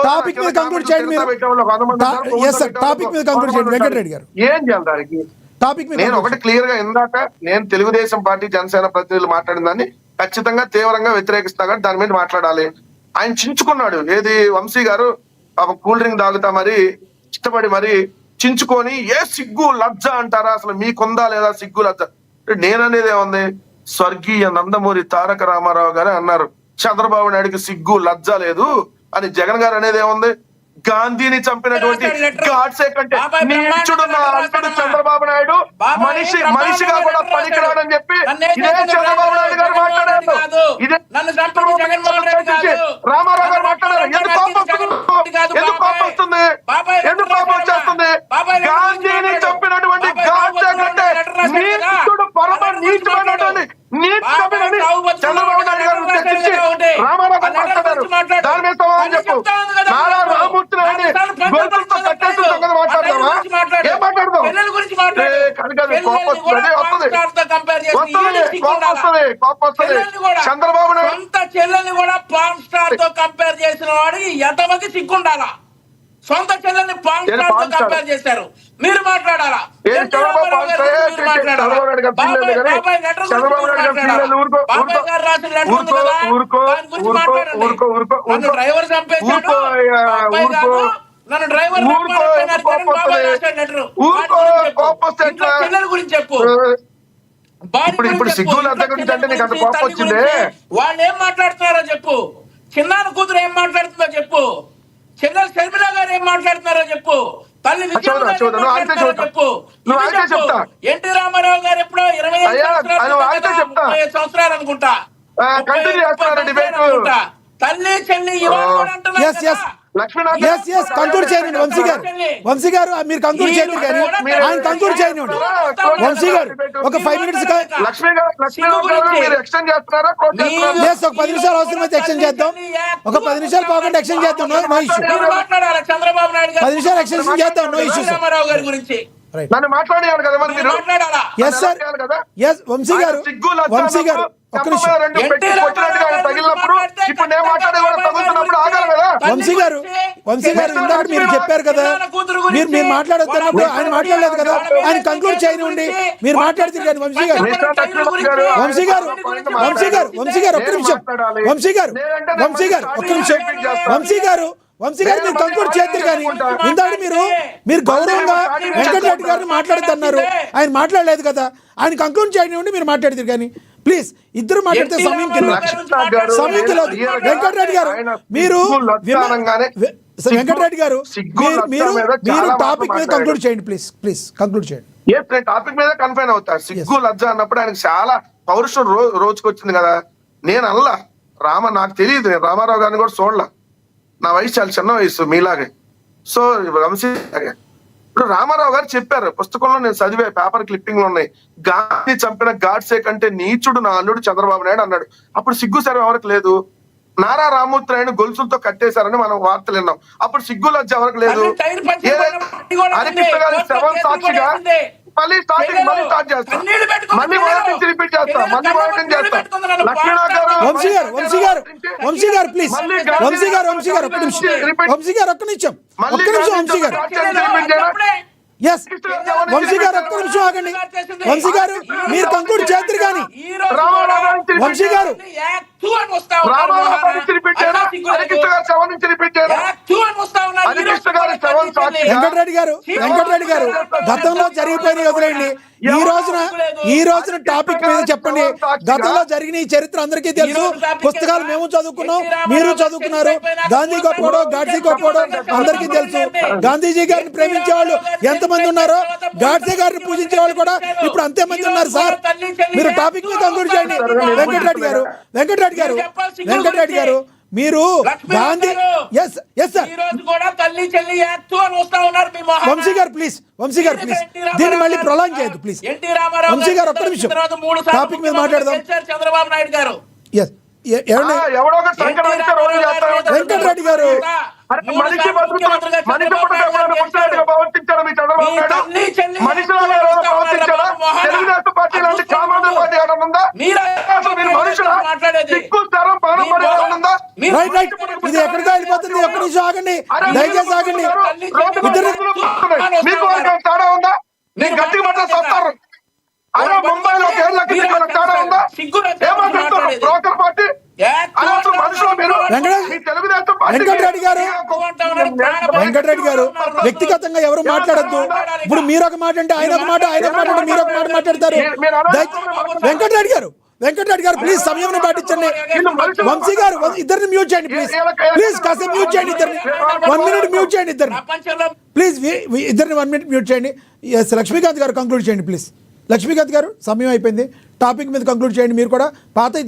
Topic మీద conclude చేయండి మీరు. ఎస్ సార్, టాపిక్ మీద కంక్లూడ్ చేయండి వెంకటరెడ్డి గారు. ఏం చేయాలి దానికి? టాపిక్ మీద నేను ఒకటి క్లియర్ గా ఇందాక నేను తెలుగుదేశం పార్టీ జనసేన ప్రతినిధులు మాట్లాడిన దాన్ని ఖచ్చితంగా తీవ్రంగా వ్యతిరేకిస్తా కానీ దాని మీద మాట్లాడాలి. ఆయన చించుకున్నాడు. ఏది వంశీ గారు కూల్ డ్రింక్ తాగుతా మరి ఇష్టపడి మరి చించుకొని ఏ సిగ్గు లజ్జ అంటారా? అసలు మీకుందా లేదా సిగ్గు లజ్జ? నేననేది ఏముంది, స్వర్గీయ నందమూరి తారక రామారావు గారు అన్నారు చంద్రబాబు నాయుడుకి సిగ్గు లజ్జ లేదు అని. జగన్ గారు అనేది ఏముంది, గాంధీని చంపినటువంటి గాడ్సే కంటే నీచుడు నా అల్లుడు చంద్రబాబు నాయుడు మనిషిగా కూడా పనికిరాడని చెప్పి ఇదే చంద్రబాబు నాయుడు గారు మాట్లాడారు. ఇదే రామారావు గారు మాట్లాడారు. ఎందుకు కోపం వస్తుంది? ఎందుకు కోపం వచ్చేస్తుంది? గాంధీని చంపినటువంటి గాడ్సే కంటే నీచుడు పరమ నీచుడైనటువంటి చంద్రబాబు నాయుడు గారు చర్చించి రామారావు గారు మాట్లాడారు. దాని మీద సమాధానం చెప్పు. నారా రామూర్తి గొంతులతో కట్టేసి మాట్లాడతావా? ఏం మాట్లాడదాం? చంద్రబాబు నాయుడు చెల్లెల్ని కూడా పాన్ స్టార్ తో కంపేర్ చేసిన వాడికి ఎంతమంది సిగ్గుండాలా? సొంత చెల్లెల్ని పాన్ స్టార్ తో కంపేర్ చేశారు, మీరు మాట్లాడాలా? డ్రైవర్ చంపేశాడు, నన్ను డ్రైవర్ చెల్లెల గురించి చెప్పు. వాళ్ళు ఏం మాట్లాడుతున్నారో చెప్పు. చిన్నాన్న కూతురు ఏం మాట్లాడుతుందో చెప్పు. చెల్లెలు శర్మిల గారు ఏం మాట్లాడుతున్నారో చెప్పు. తల్లి చెప్పు. ఎన్టీ రామారావు గారు ఎప్పుడో 25 సంవత్సరాలు అనుకుంటా, తల్లి చెల్లి వంశీ గారు మీరు కంక్లూడ్ చేయండి కానీ ఆయన కంక్లూడ్ చేయండి. వంశీ గారు ఒక 5 minutes ఒక 10 నిమిషాలు అవసరమైతే ఎక్స్టెండ్ చేద్దాం. ఒక 10 నిమిషాలు పోకుండా ఎక్స్టెండ్ చేద్దాం. No issue. 10 నిమిషాలు ఎక్స్టెన్షన్ చేద్దాం. No issue. నన్ను మాట్లాడేయాలి కదా మరి మీరు. ఎస్ సార్, ఎస్ వంశీ గారు. వంశీ గారు వంశీ గారు ఇందాక మీరు చెప్పారు కదా, మీరు మాట్లాడొద్దన్నప్పుడు ఆయన మాట్లాడలేదు కదా, ఆయన కంక్లూడ్ చేయనివ్వండి. మీరు మాట్లాడితే కానీ వంశీ గారు ఒక్క నిమిషం. వంశీ గారు మీరు కంక్లూడ్ చేద్దరు కానీ ఇందాక మీరు గౌరవంగా వెంకటరెడ్డి గారిని మాట్లాడుతున్నారు, ఆయన మాట్లాడలేదు కదా, ఆయన కంక్లూడ్ చేయనివ్వండి. మీరు మాట్లాడతారు కానీ ప్లీజ్ ఇద్దరు మాట్లాడితే సమయం వెంకటరెడ్డి గారు వెంకటరెడ్డి గారు మీరు టాపిక్ మీద కంక్లూడ్ చేయండి. ప్లీజ్ కంక్లూడ్ చేయండి. టాపిక్ మీద కన్ఫైన్ అవుతా. సిగ్గు లజ్జ అన్నప్పుడు ఆయనకు చాలా పౌరుషం రోజుకి వచ్చింది కదా. నేను అల్లా నాకు తెలియదు, నేను రామారావు గారిని కూడా చూడలా. నా వయసు చాలా చిన్న వయసు మీలాగే. సో వంశీ ఇప్పుడు రామారావు గారు చెప్పారు, పుస్తకంలో నేను చదివే పేపర్ క్లిప్పింగ్ లో ఉన్నాయి, గాంధీ చంపిన గాడ్సే కంటే నీచుడు నా అల్లుడు చంద్రబాబు నాయుడు అన్నాడు. అప్పుడు సిగ్గు సరే ఎవరికి లేదు. నారా రామూర్తి నాయుడు గొలుసులతో కట్టేశారని మనం వార్తలు విన్నాం. అప్పుడు సిగ్గు లజ్జ ఎవరికి లేదు. హరికృష్ణ గారి శవం సాక్షిగా మళ్ళీ స్టార్ట్ చేస్తా. మళ్ళీ మొదటి నుంచి రిపీట్ చేస్తా. వంశీ గారు ప్లీజ్. వంశీ గారు ఒక్క నిమిషం. వంశీ గారు ఒక్క నిమిషం ఆగండి. వంశీ గారు మీరు కంక్లూడ్ చేద్దరు కానీ వంశీ గారు వెంకటరెడ్డి గారు గతంలో జరిగిపోయిన వదిలేండి. ఈ రోజున టాపిక్ మీద చెప్పండి. గతంలో జరిగిన ఈ చరిత్ర అందరికీ తెలుసు. పుస్తకాలు మేము చదువుకున్నాం, మీరు చదువుకున్నారు. గాంధీ గొప్పవాడో గాడ్సే గొప్పవాడో అందరికీ తెలుసు. గాంధీజీ గారిని ప్రేమించే వాళ్ళు ఎంతమంది ఉన్నారో, గాడ్సే గారిని పూజించే వాళ్ళు కూడా ఇప్పుడు అంతే మంది ఉన్నారు. సార్ మీరు టాపిక్ మీద కంక్లూడ్ చేయండి. వెంకటరెడ్డి గారు మీరు గాంధీ వంశీ గారు ప్లీజ్ దీన్ని మళ్ళీ ప్రొలాంగ్ చేయదు ప్లీజ్. వంశీ గారు ఒక్క నిమిషం టాపిక్ మీద మాట్లాడదాం. చంద్రబాబు నాయుడు గారు వెంకటరెడ్డి గారు ఉందా? మీరు అసలు మీరు మనుషులా? మాట్లాడేది. సిగ్గు, శరం, బాణం పడే ఉందా? మీరు- రైట్ రైట్ ఇది ఎక్కడికో వెళ్ళిపోతుంది. ఒక్క నిమిషం ఆగండి, దయచేసి ఆగండి. ఇద్దరు మీకు ఒక తేడా ఉందా? మీరు గట్టి మాటలు సత్తారు. అదే ముంబైలో ఒక ఏళ్ళ కింద మనకు తేడా ఉందా? ఏమంటారు బ్రోకర్ పార్టీ? అదే అసలు మనుషులు మీరు? మీ తెలుగుదేశం పార్టీ వెంకటరెడ్డి గారు, వెంకటరెడ్డి గారు వ్యక్తిగతంగా ఎవరు మాట్లాడద్దు. ఇప్పుడు మీరు ఒక మాట అంటే ఆయన ఒక మాట, ఆయన ఒక మాట అంటే మీరు ఒక మాట మాట్లాడతారు. వెంకటరెడ్డి గారు, వెంకటరెడ్డి గారు ప్లీజ్ సమయం పాటించండి. వంశీ గారు ఇద్దరిని మ్యూట్ చేయండి ప్లీజ్. ప్లీజ్ కాసేపు మ్యూట్ చేయండి ఇద్దరిని. 1 minute మ్యూట్ చేయండి ఇద్దరిని ప్లీజ్. ఇద్దరిని 1 minute మ్యూట్ చేయండి. ఎస్ లక్ష్మీకాంత్ గారు కంక్లూడ్ చేయండి ప్లీజ్. లక్ష్మీకాంత్ గారు సమయం అయిపోయింది. టాపిక్ మీద కంక్లూడ్ చేయండి మీరు కూడా. పాత